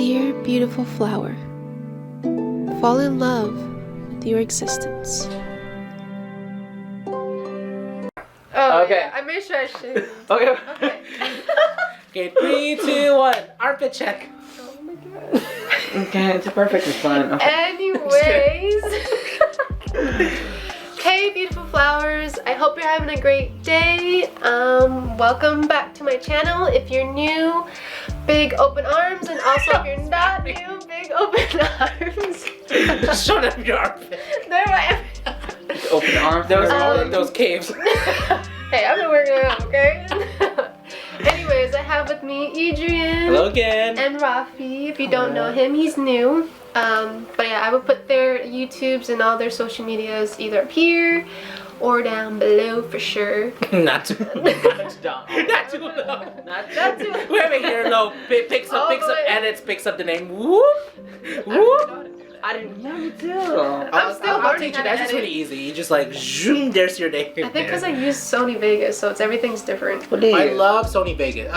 Dear beautiful flower, fall in love with your existence. Oh, Okay. yeah, I made sure I should. Okay. Okay. Okay, 3, 2, 1. Armpit check. Oh my god. Okay, it's perfectly fine. Okay. Anyways. Hey beautiful flowers, I hope you're having a great day. Welcome back to my channel. If you're new, big open arms, and also if you're not new, big open arms. Just show them your armpit. There I Open arms. Those caves. Hey, I've been working out, okay? Anyways, I have with me Adrian. Hello again. And Rafi. If you don't know him, he's new. But yeah, I will put their YouTubes and all their social medias either up here or down below for sure. Not too low. Not too low. Not too low. Wait, here low. Picks up, edits, picks up the name. Whoop. Whoop. I didn't know too. I'm still I'll learning teach how you. to That's just edit. really easy. You just like zoom. There's your name. I think because I use Sony Vegas, so everything's different. What do you use? I love Sony Vegas.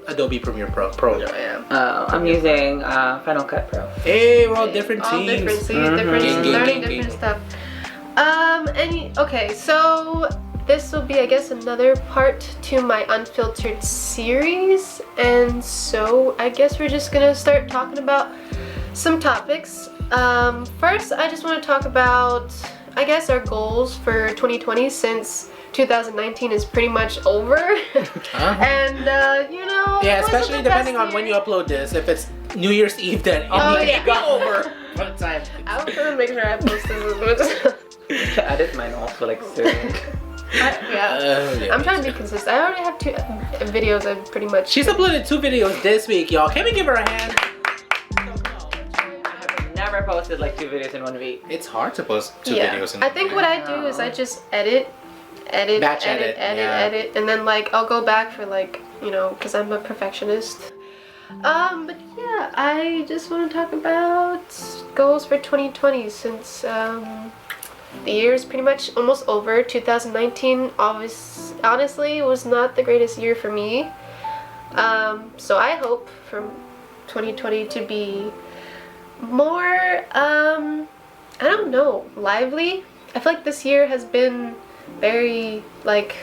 Adobe Premiere Pro. Yeah. I'm using Final Cut Pro. Hey, we're all different all teams. Different, so you're different, learning different stuff. Okay, so this will be, I guess, another part to my Unfiltered series, and so I guess we're just gonna start talking about some topics. First, I just want to talk about, I guess, our goals for 2020 since 2019 is pretty much over. And you know, yeah, especially depending on when you upload this. If it's New Year's Eve, then it yeah. got over by the time. I was gonna make sure I post this as much. I edit mine also like soon. Yeah. I'm trying to be consistent. I already have 2 videos. I pretty much. She's uploaded 2 videos this week, y'all. Can we give her a hand? Never posted like 2 videos in 1 week. It's hard to post 2 videos in I think what I do is I just edit, Batch edit, and then like I'll go back for like, you know, because I'm a perfectionist. But yeah, I just want to talk about goals for 2020 since the year is pretty much almost over. 2019 honestly was not the greatest year for me. So I hope for 2020 to be more I don't know, lively. I feel like this year has been very, like,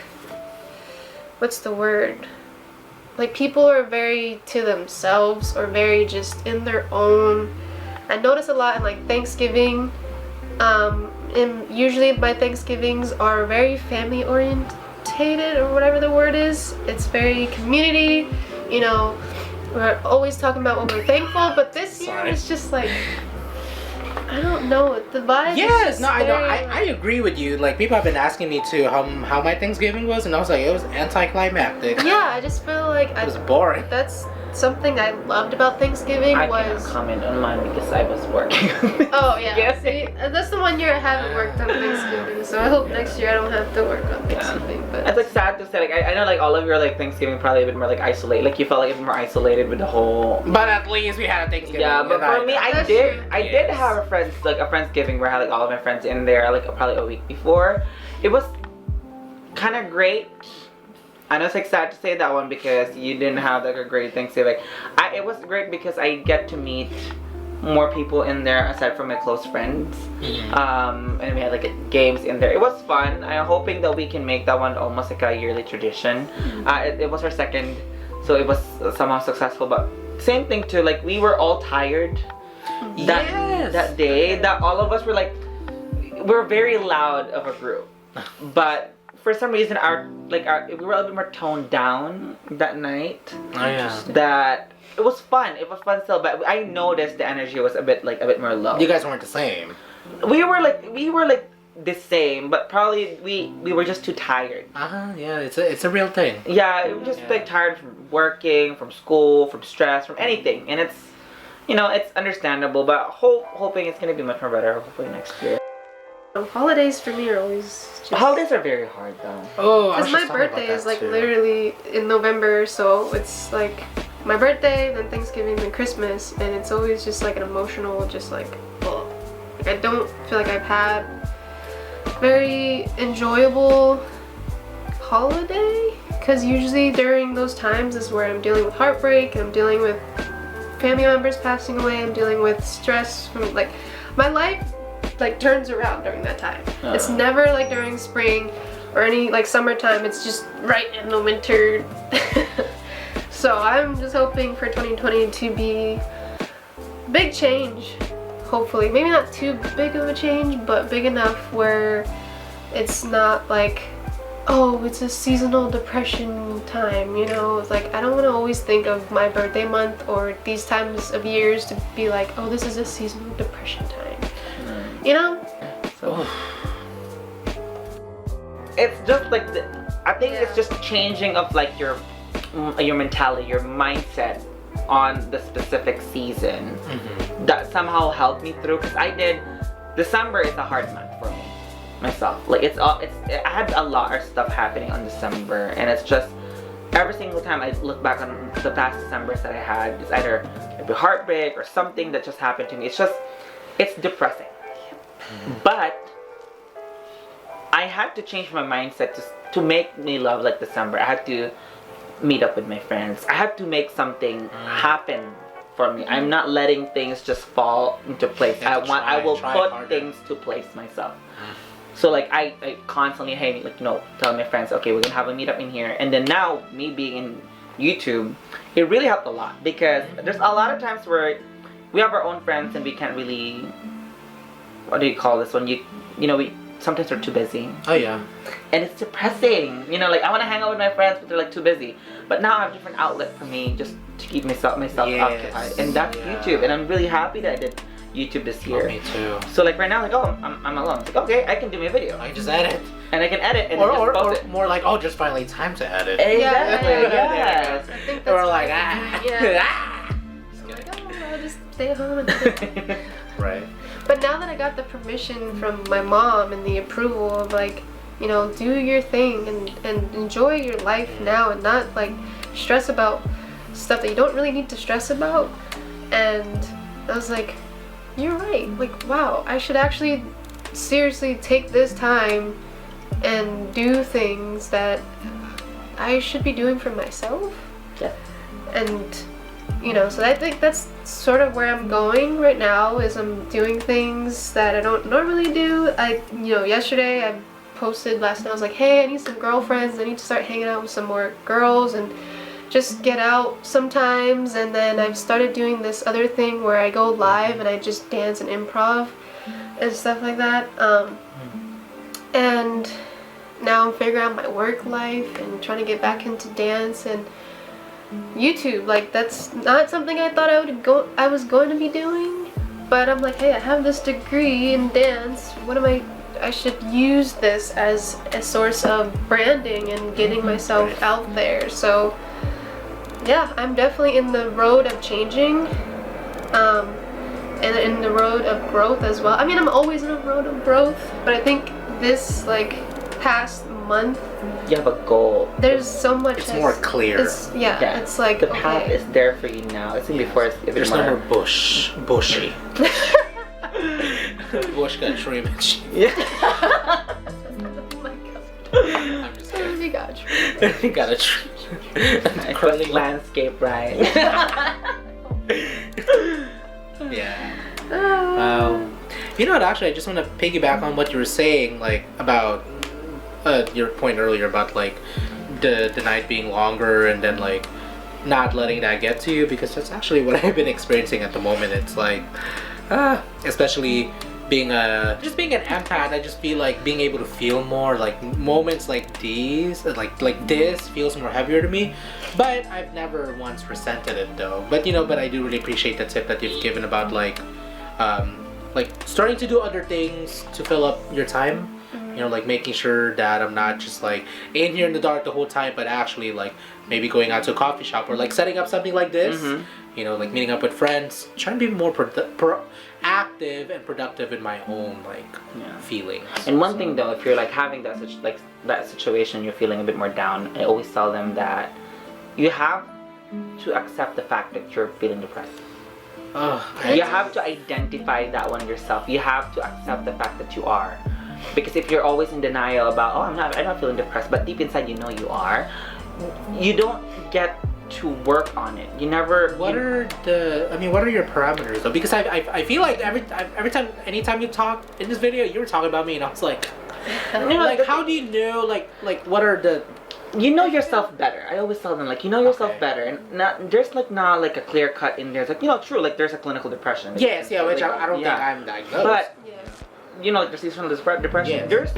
what's the word, like people are very to themselves or very just in their own. I notice a lot in like Thanksgiving, and usually my Thanksgivings are very family orientated or whatever the word is. It's very community, you know. We're always talking about what we're thankful, but this year is just like, I don't know, the vibe. Yes, no, I know. I agree with you. Like, people have been asking me too how my Thanksgiving was, and I was like, it was anticlimactic. Yeah, I just feel like it was boring. That's something I loved about Thanksgiving. I cannot comment on mine because I was working. Oh yeah. See, that's the one year I haven't worked on Thanksgiving, so I hope next year I don't have to work on Thanksgiving. But it's like sad to say. Like I know like all of your like Thanksgiving probably a bit more like isolated. Like you felt like a bit more isolated with the whole. But at least we had a Thanksgiving. Yeah, but for me, I did Yes. have a Friendsgiving where I had like all of my friends in there like probably a week before. It was kind of great. I know it's like sad to say that one because you didn't have like a great Thanksgiving. It was great because I get to meet more people in there aside from my close friends. And we had like games in there. It was fun. I'm hoping that we can make that one almost like a yearly tradition. It was our second, so it was somehow successful. But same thing too. Like we were all tired that day. That all of us were like, we're very loud of a group, but for some reason we were a little bit more toned down that night. Oh yeah. That it was fun. It was fun still, but I noticed the energy was a bit more low. You guys weren't the same. We were like the same, but probably we were just too tired. Yeah, it's a real thing. Yeah, we were just like tired from working, from school, from stress, from anything, and it's, you know, it's understandable. But hoping it's gonna be much more better hopefully next year. Holidays for me are always just... Holidays are very hard though. Oh, because my birthday is like literally in November, so it's like my birthday, then Thanksgiving, then Christmas, and it's always just like an emotional, just like, ugh. Like I don't feel like I've had very enjoyable holiday, because usually during those times is where I'm dealing with heartbreak and I'm dealing with family members passing away. I'm dealing with stress from like my life like turns around during that time. It's never like during spring or any like summertime. It's just right in the winter. So I'm just hoping for 2020 to be big change. Hopefully, maybe not too big of a change, but big enough where it's not like, oh, it's a seasonal depression time, you know? It's like, I don't want to always think of my birthday month or these times of years to be like, oh, this is a seasonal depression time. You know? So. It's just like, I think it's just changing of like your mentality, your mindset on the specific season that somehow helped me through, because I did, December is a hard month for me, myself. Like I had a lot of stuff happening on December, and it's just, every single time I look back on the past Decembers that I had, it's either maybe heartbreak or something that just happened to me. It's depressing. But I had to change my mindset to make me love like December. I had to meet up with my friends. I had to make something happen for me. I'm not letting things just fall into place. I will put harder. Things to place myself. So like I constantly, hey, like, you know, tell my friends, okay, we're gonna have a meetup in here. And then now me being in YouTube, it really helped a lot, because there's a lot of times where we have our own friends and we can't really, what do you call this when you know, we sometimes we're too busy. Oh yeah. And it's depressing. You know, like I want to hang out with my friends, but they're like too busy. But now I have a different outlet for me just to keep myself occupied. And that's YouTube. And I'm really happy that I did YouTube this year. Oh, me too. So like right now, like, oh, I'm alone. It's like, okay, I can do my video. I just edit. And I can edit and or just post it. more like, oh, just finally time to edit. Exactly. Yes. I think that's We're like, yeah. Like, oh, I'll just stay at home and Right. But now that I got the permission from my mom and the approval of like, you know, do your thing and enjoy your life now and not like stress about stuff that you don't really need to stress about. And I was like, you're right. Like, wow, I should actually seriously take this time and do things that I should be doing for myself. Yeah. And you know, so I think that's sort of where I'm going right now, is I'm doing things that I don't normally do. You know, yesterday I posted last night, I was like, hey, I need some girlfriends, I need to start hanging out with some more girls and just get out sometimes. And then I've started doing this other thing where I go live and I just dance and improv and stuff like that. And now I'm figuring out my work life and trying to get back into dance and YouTube. Like, that's not something I thought I was going to be doing, but I'm like, hey, I have this degree in dance. I should use this as a source of branding and getting myself out there. So yeah, I'm definitely in the road of changing, and in the road of growth as well. I mean, I'm always in a road of growth, but I think this like past month, you have a goal. There's so much. It's more clear. It's like the path is there for you now. It's before it's there's no more bushy. Bush got trimmed. Yeah. Oh my god. I'm just kidding. You got trimmed. You got a tree. Curling landscape, right? Yeah. You know what? Actually, I just want to piggyback on what you were saying, like about your point earlier about like the night being longer and then like not letting that get to you, because that's actually what I've been experiencing at the moment. It's like, especially being an empath, I just feel like being able to feel more, like moments like these, like this feels more heavier to me. But I've never once resented it though. But you know, but I do really appreciate the tip that you've given about like starting to do other things to fill up your time. You know, like making sure that I'm not just like in here in the dark the whole time, but actually like maybe going out to a coffee shop or like setting up something like this. You know, like meeting up with friends, trying to be more active and productive in my own like feelings. And one thing though, if you're like having that situation, you're feeling a bit more down, I always tell them that you have to accept the fact that you're feeling depressed. You have to identify that one yourself. You have to accept the fact that you are. Because if you're always in denial about, oh, I'm not feeling depressed, but deep inside you know you are, you don't get to work on it. You never. What are your parameters though? Because I feel like anytime you talk in this video, you were talking about me, and I was like, like how do you know like what are the. You know yourself better. I always tell them you know yourself better, and there's not like a clear cut in there. It's like true, like there's a clinical depression. Yes, yeah, which I don't think I'm diagnosed. But there's seasonal depression. Yes. There's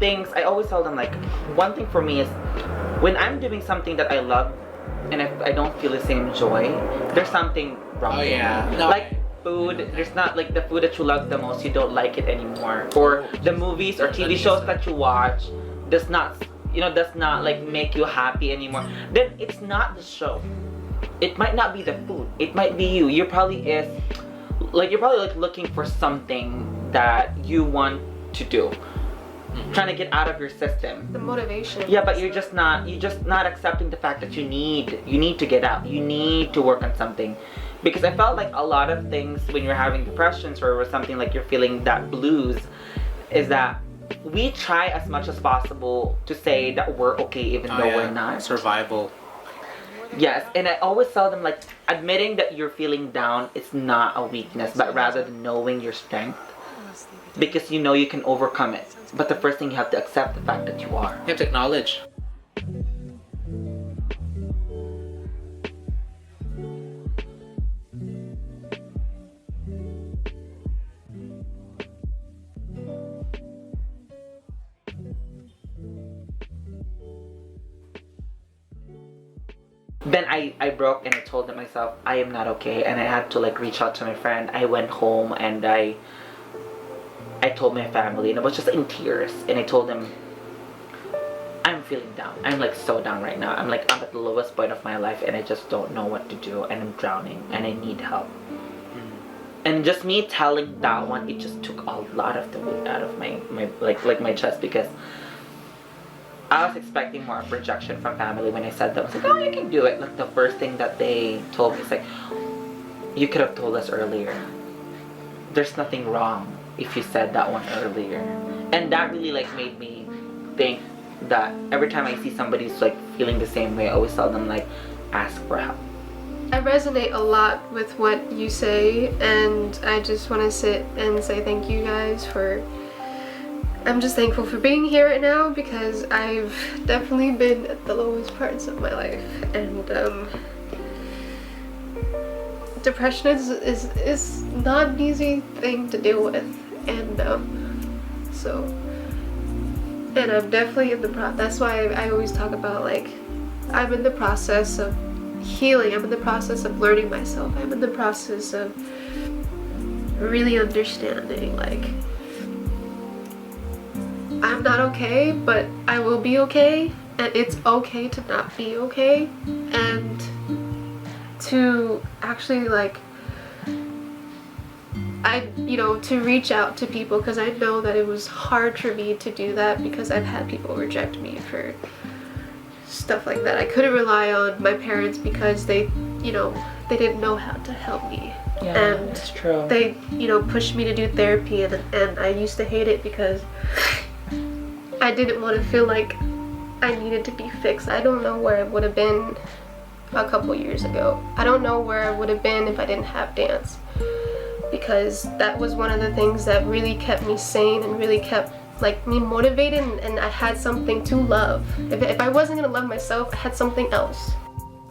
things I always tell them one thing for me is when I'm doing something that I love, and if I don't feel the same joy, there's something wrong. Oh with yeah, me. no. Like food, there's not like the food that you love the most, you don't like it anymore, or the movies or TV shows that you watch does not like make you happy anymore. Then it's not the show. It might not be the food. It might be you. You're probably looking for something that you want to do. Trying to get out of your system. The motivation. Yeah, but you're just not accepting the fact that you need to get out. You need to work on something. Because I felt like a lot of things when you're having depressions or something like you're feeling that blues is that we try as much as possible to say that we're okay even though we're not. Survival. Yes, and I always tell them admitting that you're feeling down is not a weakness, but rather knowing your strength. Because you know you can overcome it. But the first thing you have to accept the fact that you are. You have to acknowledge. Then I broke and I told myself I am not okay, and I had to reach out to my friend. I went home and I told my family, and I was just in tears, and I told them I'm feeling down. I'm so down right now. I'm at the lowest point of my life, and I just don't know what to do, and I'm drowning and I need help. And just me telling that one, it just took a lot of the weight out of my my chest, because I was expecting more of rejection from family when I said that. I was like, oh, you can do it. The first thing that they told me is you could have told us earlier. There's nothing wrong if you said that one earlier. And that really made me think that every time I see somebody who's feeling the same way, I always tell them ask for help. I resonate a lot with what you say, and I just want to sit and say thank you guys for. I'm just thankful for being here right now, because I've definitely been at the lowest parts of my life, and depression is not an easy thing to deal with, and and I'm definitely in the that's why I always talk about I'm in the process of healing. I'm in the process of learning myself. I'm in the process of really understanding I'm not okay, but I will be okay, and it's okay to not be okay, and to actually to reach out to people, because I know that it was hard for me to do that, because I've had people reject me for stuff like that. I couldn't rely on my parents because they didn't know how to help me. Yeah, and that's true. They pushed me to do therapy, and I used to hate it because I didn't want to feel like I needed to be fixed. I don't know where I would have been a couple years ago. I don't know where I would have been if I didn't have dance, because that was one of the things that really kept me sane and really kept me motivated, and I had something to love. If I wasn't gonna love myself, I had something else.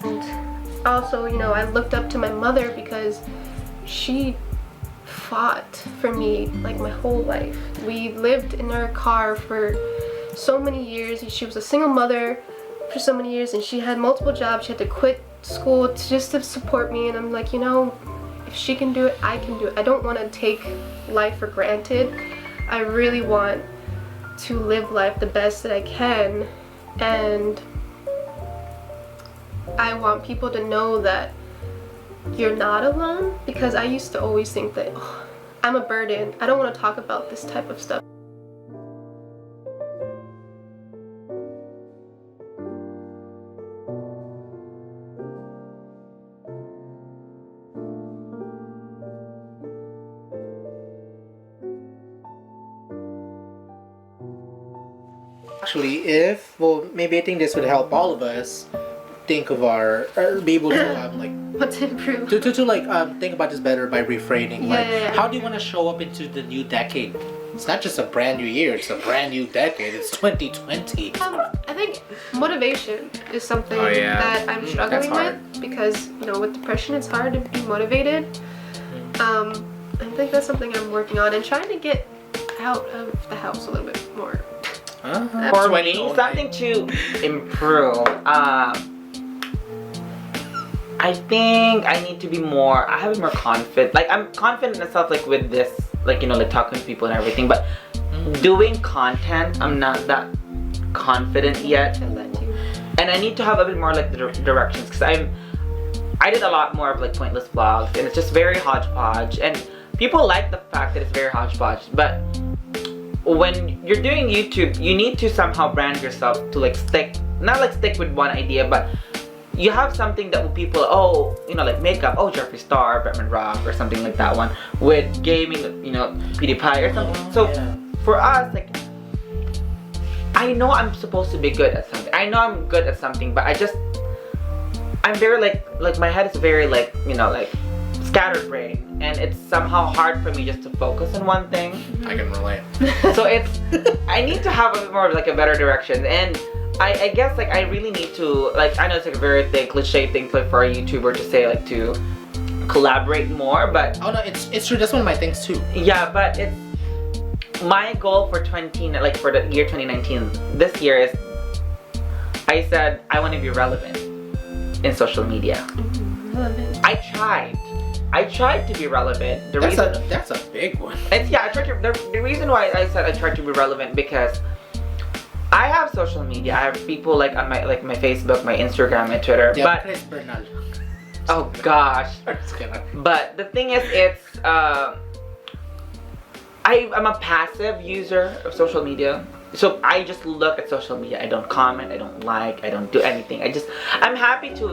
And also, I looked up to my mother, because she fought for me my whole life. We lived in our car for so many years. She was a single mother for so many years, and she had multiple jobs. She had to quit school just to support me, and I'm like, if she can do it, I can do it. I don't want to take life for granted. I really want to live life the best that I can, and I want people to know that you're not alone, because I used to always think that I'm a burden. I don't want to talk about this type of stuff. Actually, maybe I think this would help all of us. think of our or be able to like What to improve? to like think about this better by reframing. Like, Yeah. how do you want to show up into the new decade? It's not just a brand new year; it's a brand new decade. It's 2020. I think motivation is something Oh, yeah. that I'm That's struggling hard. with because with depression it's hard to be motivated. I think that's something I'm working on and trying to get out of the house a little bit more. For me, something to improve. I think I need to be more. I have to be more confident. Like I'm confident in myself, like with this, like like talking to people and everything. But doing content, I'm not that confident yet. I feel that too. And I need to have a bit more like the directions because I did a lot more of like pointless vlogs and it's just very hodgepodge and people like the fact that it's very hodgepodge, but when you're doing YouTube you need to somehow brand yourself to like stick with one idea, but you have something that people like makeup, Jeffree Star, Batman Rock or something like that one, with gaming, PewDiePie or something. So for us, like I know I'm supposed to be good at something. I know I'm good at something, but I'm very like my head is very like scattered brain, and it's somehow hard for me just to focus on one thing. I can relate. So I need to have a bit more of like a better direction, and I guess like I really need to I know it's like a very cliche thing for a YouTuber to say like to collaborate more, but Oh no, it's true. That's one of my things too. yeah, but it's my goal for for the year 2019 this year is I said I want to be relevant in social media. Relevant. I tried to be relevant. That's a big one. I tried to. The reason why I said I tried to be relevant because I have social media. I have people like on my Facebook, my Instagram, my Twitter. Yeah, but Chris Bernal. oh gosh. I'm just kidding. But the thing is, it's I'm a passive user of social media. So I just look at social media. I don't comment. I don't like. I don't do anything. I'm happy to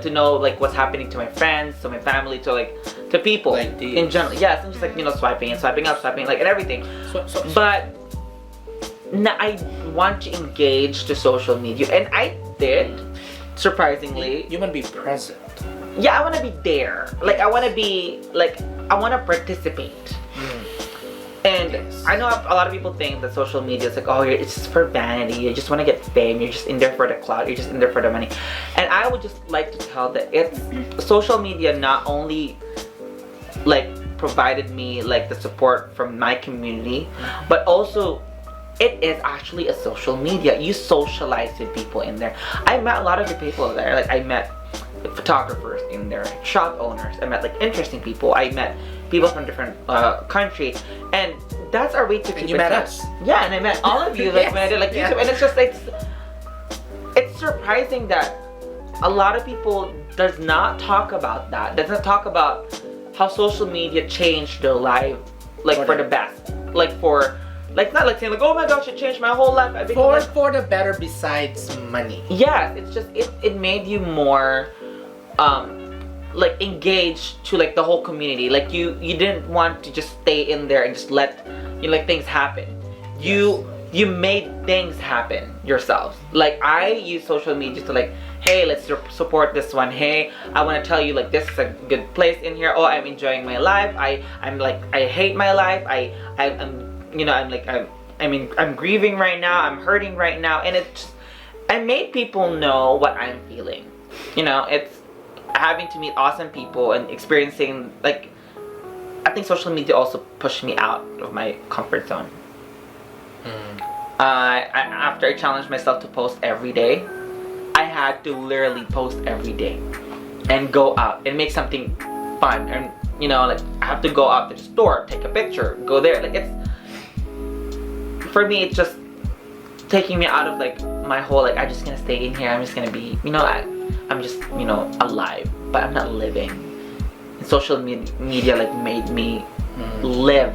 to know like what's happening to my friends, to my family, to people Like in general. Yes, I'm just swiping and swiping up, swiping and everything. So, But I want to engage to social media, and I did, surprisingly. you want to be present. Yeah, I want to be there. Like I want to be I want to participate. And Yes. I know a lot of people think that social media is like, it's just for vanity. You just want to get fame. You're just in there for the clout. You're just in there for the money. And I would just like to tell that social media not only provided me the support from my community, but also it is actually a social media. You socialize with people in there. I met a lot of the people there. I met photographers in there, shop owners. I met interesting people. I met people from different countries, and that's our way to keep you in met touch. us. Yeah, and I met all of you when I did Yes. YouTube, and it's just it's surprising that a lot of people does not talk about that. Does not talk about how social media changed their life for the best. Not saying oh my gosh, it changed my whole life. I became For the better besides money. yes, it's just it made you more engaged to the whole community. You didn't want to just stay in there and just let things happen. You made things happen yourselves. I use social media to hey, let's support this one. Hey, I want to tell you this is a good place in here. Oh, I'm enjoying my life. I hate my life. I'm grieving right now. I'm hurting right now, and I made people know what I'm feeling. It's having to meet awesome people and experiencing I think social media also pushed me out of my comfort zone. After I challenged myself to post every day, I had to literally post every day and go out and make something fun. And I have to go out to the store, take a picture, go there. It's for me, it's just taking me out of my whole I'm just gonna stay in here. I'm just gonna be I'm just alive, but I'm not living. And social media made me live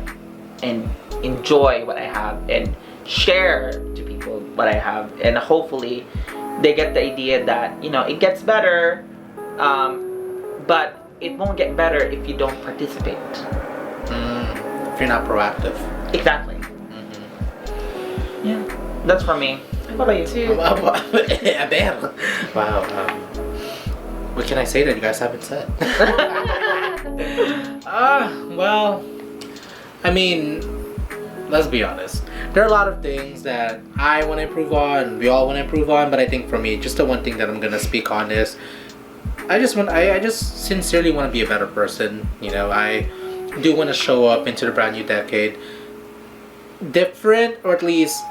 and enjoy what I have and share to people what I have, and hopefully they get the idea that it gets better, but it won't get better if you don't participate. If you're not proactive. Exactly. Yeah. That's for me. What about you? Too. Wow. What can I say that you guys haven't said? Well, I mean, let's be honest. There are a lot of things that I want to improve on, we all want to improve on, but I think for me, just the one thing that I'm gonna speak on is I just sincerely want to be a better person. You know, I do want to show up into the brand new decade different, or at least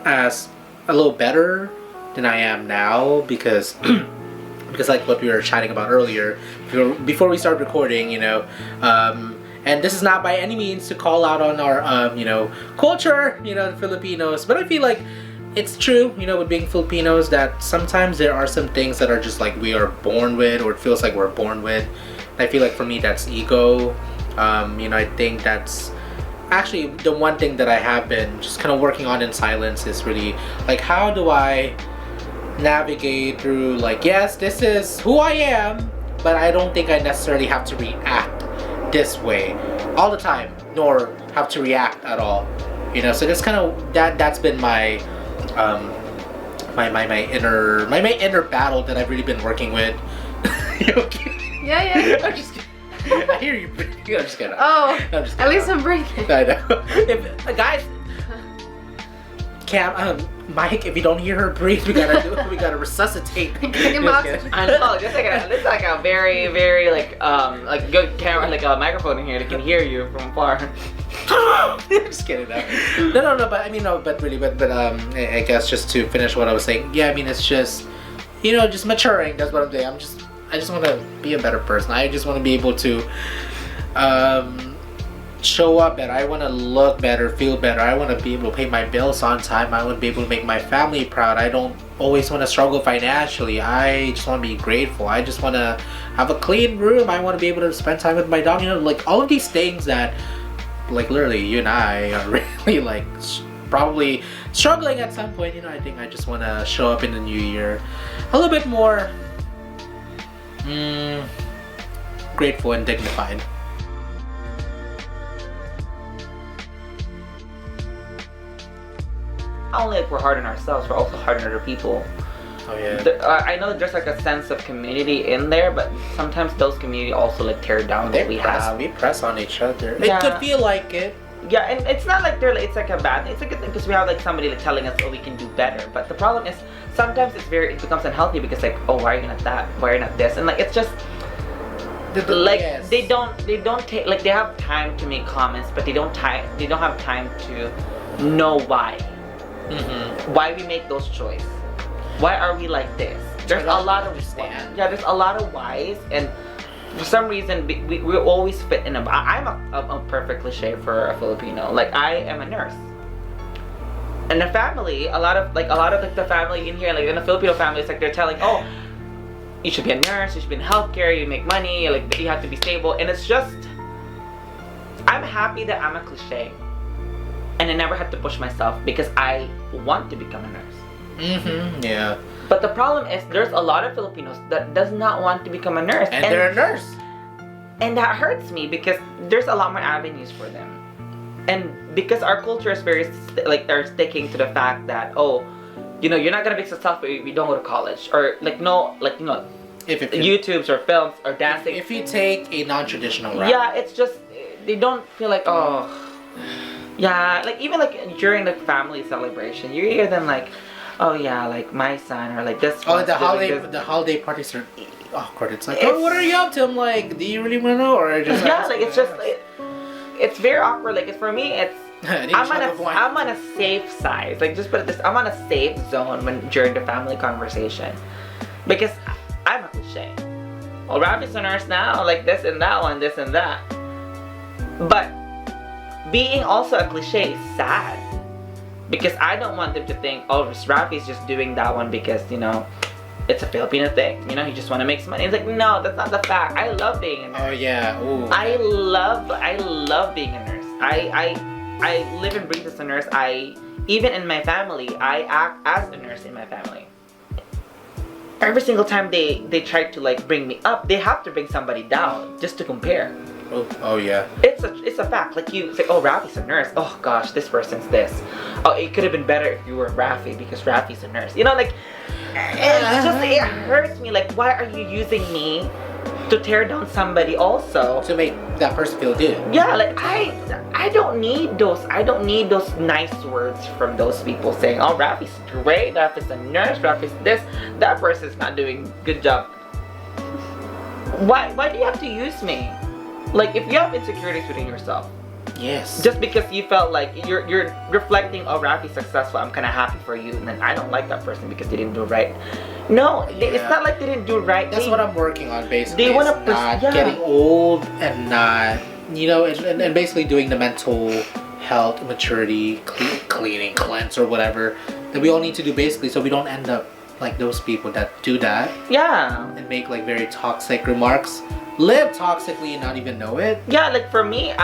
as a little better than I am now, because because like what we were chatting about earlier before we started recording, you know, and this is not by any means to call out on our you know, culture, you know, the Filipinos, but I feel like it's true, you know, with being Filipinos, that sometimes there are some things that are just like we are born with, or it feels like we're born with. I feel like for me that's ego. You know, I think that's actually the one thing that I have been just kind of working on in silence, is really like, how do I navigate through, like, yes, this is who I am, but I don't think I necessarily have to react this way all the time, nor have to react at all, you know. So that's kind of that's been my my inner battle that I've really been working with. You okay? Yeah. I'm just kidding. I hear you breathing. I'm just kidding. Oh, I'm just at kidding. least I'm breathing. I know. If guys, Cam, Mike, if you don't hear her breathe, we gotta resuscitate. Get him oxygen. I know, just like a very, very like good camera, like a microphone in here that can hear you from far. Just kidding. No. But I mean, no. But really, but I guess just to finish what I was saying. Yeah, I mean, it's just, you know, just maturing. That's what I'm saying. I just want to be a better person. I just want to be able to show up better. I want to look better, feel better. I want to be able to pay my bills on time. I want to be able to make my family proud. I don't always want to struggle financially. I just want to be grateful. I just want to have a clean room. I want to be able to spend time with my dog. You know, like all of these things that, like, literally you and I are really like probably struggling at some point. You know, I think I just want to show up in the new year a little bit more grateful and dignified. Not only like we're hard on ourselves, we're also hard on other people. Oh yeah. I know there's like a sense of community in there, but sometimes those community also like tear down what we have. We press on each other. Yeah. It could feel like it. Yeah, and it's not like it's like a bad thing. It's a good thing because we have like somebody like telling us, oh, we can do better. But the problem is sometimes it becomes unhealthy because like, oh, why are you not that? Why are you not this? And like it's just like yes. they don't take, like they have time to make comments, but they don't have time to know why. Why we make those choices. Why are we like this? There's a lot of understand. there's a lot of whys, and for some reason we always fit in I'm a perfect cliche for a Filipino. Like I am a nurse. And the family, a lot of the family in here, like in a Filipino family, it's like they're telling, oh, you should be a nurse, you should be in healthcare, you make money, like you have to be stable. And it's just, I'm happy that I'm a cliche. And I never had to push myself because I want to become a nurse. Yeah. But the problem is there's a lot of Filipinos that does not want to become a nurse. And they're a nurse. And that hurts me because there's a lot more avenues for them. And because our culture is very, like, they're sticking to the fact that, oh, you know, you're not going to be successful if you don't go to college. Or, like, no, like, you know, if YouTubes or films or dancing. If you take a non-traditional route. Yeah, it's just, they don't feel like, oh... Yeah, like even like during the family celebration, you hear them like, oh yeah, like my son or like this. Oh, the holiday parties are awkward. It's like, oh, what are you up to? I'm like, do you really want to know, or just yeah, like it's just it's very awkward. Like for me, it's I'm on a safe side. Like just put it this, I'm on a safe zone when during the family conversation because I'm a cliche. Well, Rafi's a nurse now, like this and that one, this and that, but. Being also a cliche is sad because I don't want them to think, oh, Rafi's just doing that one because, you know, it's a Filipino thing. You know, he just want to make some money. It's like, no, that's not the fact. I love being a nurse. Oh yeah. Ooh. I love being a nurse. I live and breathe as a nurse. Even in my family, I act as a nurse in my family. Every single time they try to like bring me up, they have to bring somebody down just to compare. Oh yeah. It's a fact. Like you say, oh, Rafi's a nurse. Oh gosh, this person's this. Oh, it could have been better if you were Rafi because Rafi's a nurse. You know, like it hurts me. Like, why are you using me to tear down somebody also? To make that person feel good. Yeah, like I don't need those nice words from those people saying, oh, Rafi's great, Rafi's a nurse, Rafi's this. That person's not doing good job. Why do you have to use me? Like, if you have insecurities within yourself, Yes. just because you felt like you're reflecting, oh, Rafi's successful, I'm kind of happy for you, and then I don't like that person because they didn't do right. No, it's not like they didn't do right. That's what I'm working on, basically. They want to not getting old and not, you know, and basically doing the mental health, maturity, cleanse, or whatever that we all need to do, basically, so we don't end up like those people that do that. Yeah. And make like very toxic remarks. Live toxically and not even know it. Yeah, like for me,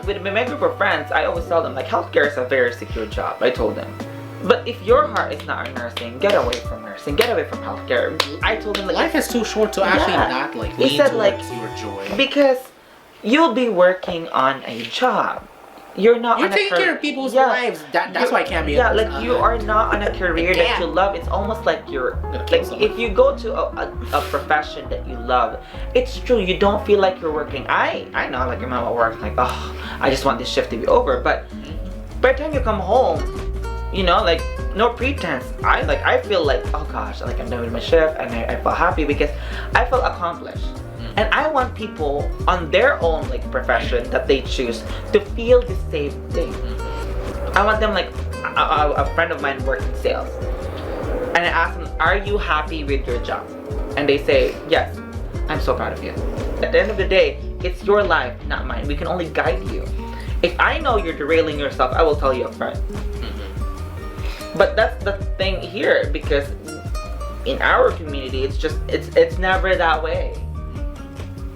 with my group of friends, I always tell them, like, healthcare is a very secure job. I told them. But if your heart is not in nursing, get away from nursing. Get away from healthcare. I told them, like, life is too short to actually not like lean towards your joy. Because you'll be working on a job. You're taking care of people's lives. That's why I can't be. You are not on a career that you love. It's almost like you're like if you go to a profession that you love, it's true. You don't feel like you're working. I know, like, I'm at work, like, oh, I just want this shift to be over. But by the time you come home, you know, like, no pretense. I feel like, oh gosh, like, I'm done with my shift, and I feel happy because I feel accomplished. And I want people on their own, like, profession that they choose to feel the same thing. I want them, like, a friend of mine works in sales. And I ask them, are you happy with your job? And they say, yes, I'm so proud of you. At the end of the day, it's your life, not mine. We can only guide you. If I know you're derailing yourself, I will tell you upfront. But that's the thing here, because in our community, it's never that way.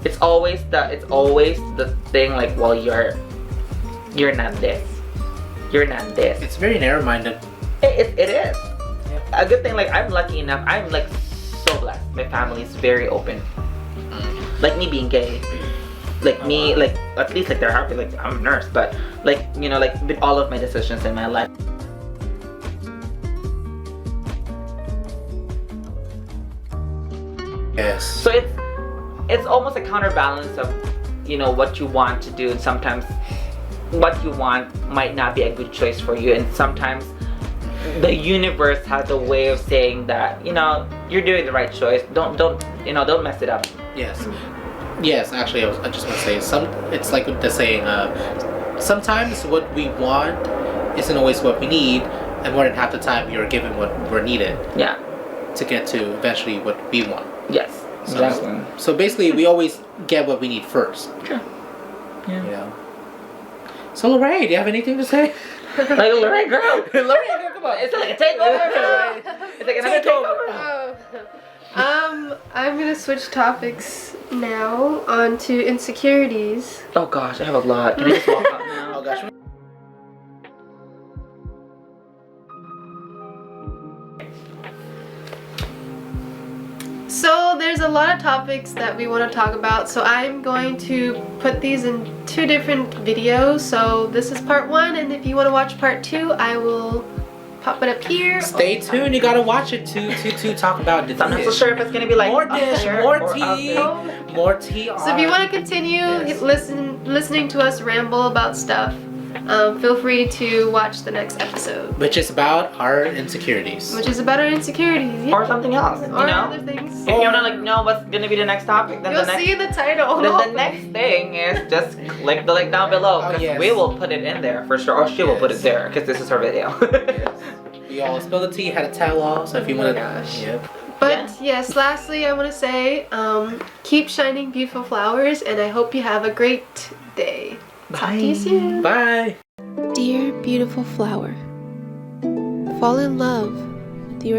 It's always the thing, like, well, you're not this. You're not this. It's very narrow-minded. It is. Yeah. A good thing, like, I'm lucky enough. I'm, like, so blessed. My family is very open. Like, me being gay. Like, me, like, at least, like, they're happy. Like, I'm a nurse. But, like, you know, like, with all of my decisions in my life. Yes. So it's almost a counterbalance of, you know, what you want to do, and sometimes what you want might not be a good choice for you, and sometimes the universe has a way of saying that, you know, you're doing the right choice. Don't mess it up. Yes, actually, I just want to say it's like the saying, sometimes what we want isn't always what we need, and more than half the time you're given what we're needed. Yeah. To get to eventually what we want. Yes. Exactly. So basically, we always get what we need first. Sure. Yeah. You know. So, LaRay, do you have anything to say? Like, LaRay, girl. LaRay, come on. It's like a takeover. It's like another takeover. I'm gonna switch topics now onto insecurities. Oh gosh, I have a lot. Can I just walk out now? Oh gosh. So there's a lot of topics that we want to talk about, so I'm going to put these in 2 different videos. So this is part 1, and if you want to watch part 2, I will pop it up here. Stay tuned, you gotta watch it to talk about it. I'm not so sure if it's gonna be like more dish, more tea, more tea. So if you want to continue listening to us ramble about stuff, feel free to watch the next episode. Which is about our insecurities. Yeah. Or something else, or other things. If you wanna, like, know what's gonna be the next topic, then You'll see the title. Then the next thing is just click the link down below, because we will put it in there for sure, or she will put it there, because this is her video. We all spilled the tea, had a tell all, so if you want to. Gosh. Yep. But yes, lastly, I want to say, keep shining beautiful flowers, and I hope you have a great day. Talk to you soon. Bye. Dear beautiful flower, fall in love.